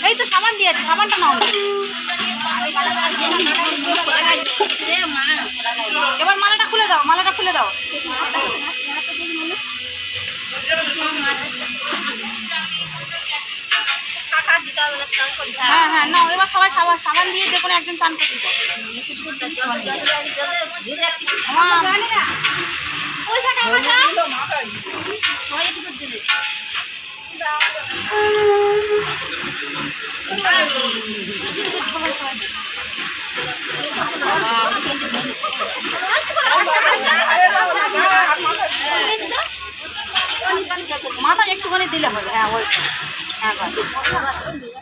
এই তো সাবান দিয়েছে, সাবানটা নাও। এবার মালাটা খুলে দাও, মালাটা খুলে দাও। হ্যাঁ হ্যাঁ নাও, এবার সবাই সাবান দিয়ে যে কোনো একজন চান করতে দাও। মাথা একটুখানি দিলে হবে। হ্যাঁ ওই, হ্যাঁ।